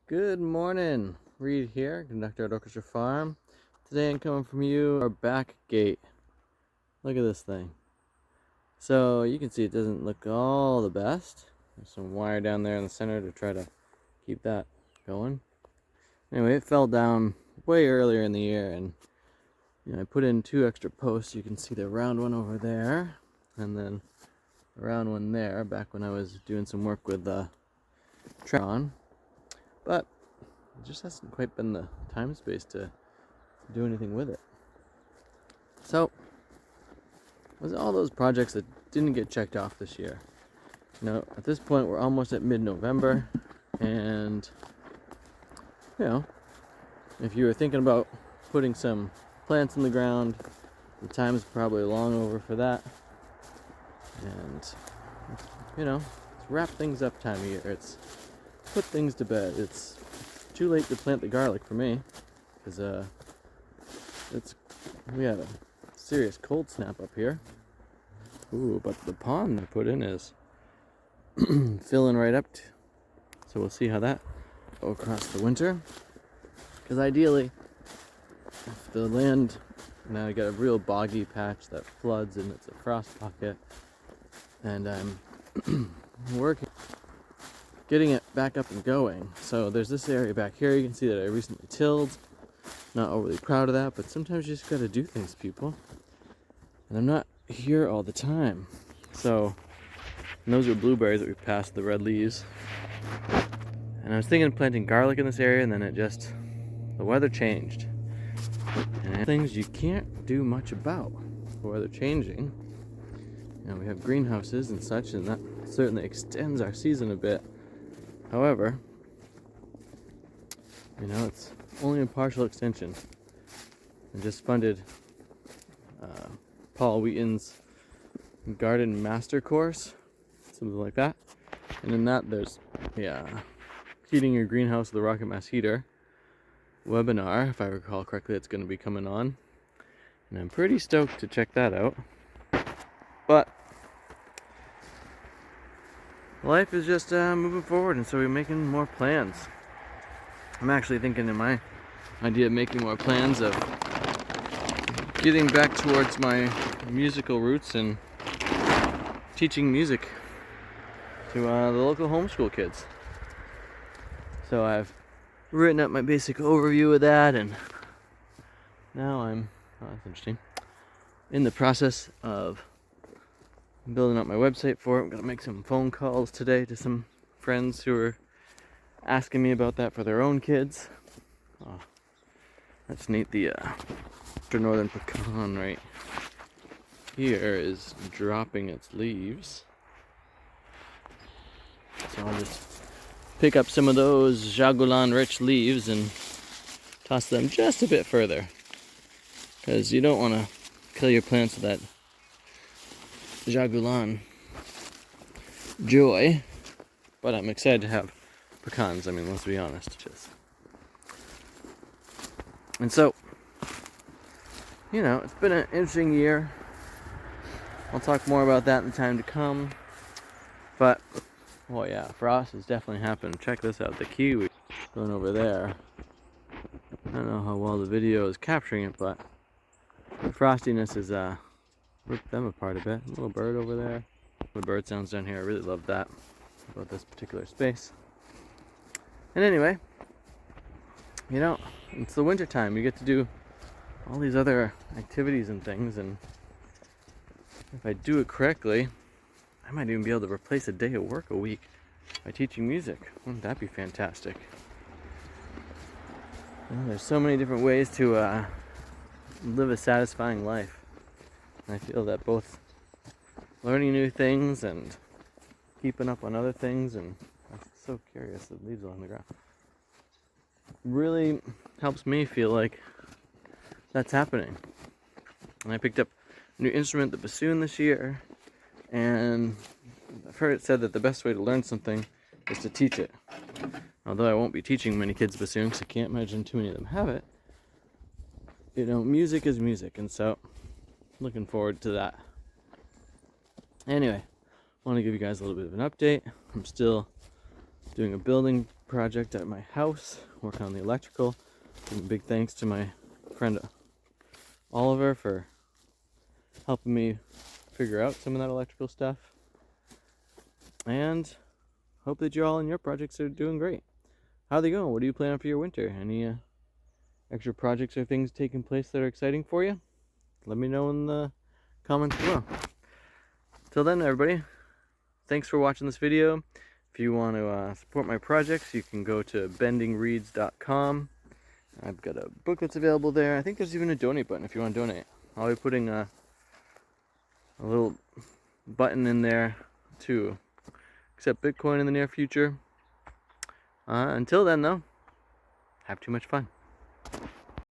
Good morning, Reed here, conductor at Orchestra Farm. Today I'm coming from you our back gate. Look at this thing. So you can see it doesn't look all the best. There's some wire down there in the center to try to keep that going. Anyway, it fell down way earlier in the year, and I put in 2 extra posts. You can see the round one over there, and then a round one there, back when I was doing some work with Tron. But it just hasn't quite been the time space to do anything with it. So, it was all those projects that didn't get checked off this year. At this point, we're almost at mid-November, and if you were thinking about putting some plants in the ground, the time is probably long over for that. And it's wrap things up time of year. It's put things to bed. It's too late to plant the garlic for me, because we had a serious cold snap up here. Ooh, but the pond I put in is filling right up. So we'll see how that goes across the winter. Because ideally, if the land, now I got a real boggy patch that floods and it's a frost pocket, and I'm getting it back up and going. So there's this area back here. You can see that I recently tilled. Not overly proud of that, but sometimes you just gotta do things, people. And I'm not here all the time. So, and those are blueberries that we passed the red leaves. And I was thinking of planting garlic in this area, and then the weather changed. And things you can't do much about the weather changing. We have greenhouses and such, and that certainly extends our season a bit. However, it's only a partial extension. I just funded Paul Wheaton's Garden Master Course, something like that. And in that, there's heating your greenhouse with a rocket mass heater webinar, if I recall correctly, it's going to be coming on. And I'm pretty stoked to check that out. But life is just moving forward, and so we're making more plans. I'm actually thinking in my idea of making more plans of getting back towards my musical roots and teaching music to the local homeschool kids. So I've written up my basic overview of that, and now that's interesting, in the process of building up my website for it. I'm going to make some phone calls today to some friends who are asking me about that for their own kids. Oh, that's neat. The northern pecan right here is dropping its leaves. So I'll just pick up some of those Jagulan rich leaves and toss them just a bit further, because you don't want to kill your plants with that Jagulan joy. But I'm excited to have pecans. I mean, let's be honest. And so, it's been an interesting year. I'll talk more about that in the time to come. But, frost has definitely happened. Check this out, the kiwi going over there. I don't know how well the video is capturing it, but the frostiness has ripped them apart a bit. A little bird over there. The bird sounds down here. I really love that about this particular space. And anyway, it's the winter time. You get to do all these other activities and things, and if I do it correctly, I might even be able to replace a day of work a week by teaching music. Wouldn't that be fantastic? There's so many different ways to live a satisfying life. And I feel that both learning new things and keeping up on other things, and I'm so curious, the leaves on the ground, really helps me feel like that's happening. And I picked up a new instrument, the bassoon, this year, and I've heard it said that the best way to learn something is to teach it. Although I won't be teaching many kids bassoon, because I can't imagine too many of them have it. Music is music, and so looking forward to that. Anyway, I want to give you guys a little bit of an update. I'm still doing a building project at my house, working on the electrical. And big thanks to my friend Oliver for helping me figure out some of that electrical stuff. And hope that you all in your projects are doing great. How are they going? What are you planning for your winter? Any extra projects or things taking place that are exciting for you? Let me know in the comments below. Till then, everybody, thanks for watching this video. If you want to support my projects, you can go to bendingreeds.com. I've got a book that's available there. I think there's even a donate button if you want to donate. I'll be putting a little button in there to accept Bitcoin in the near future. Until then, though, have too much fun.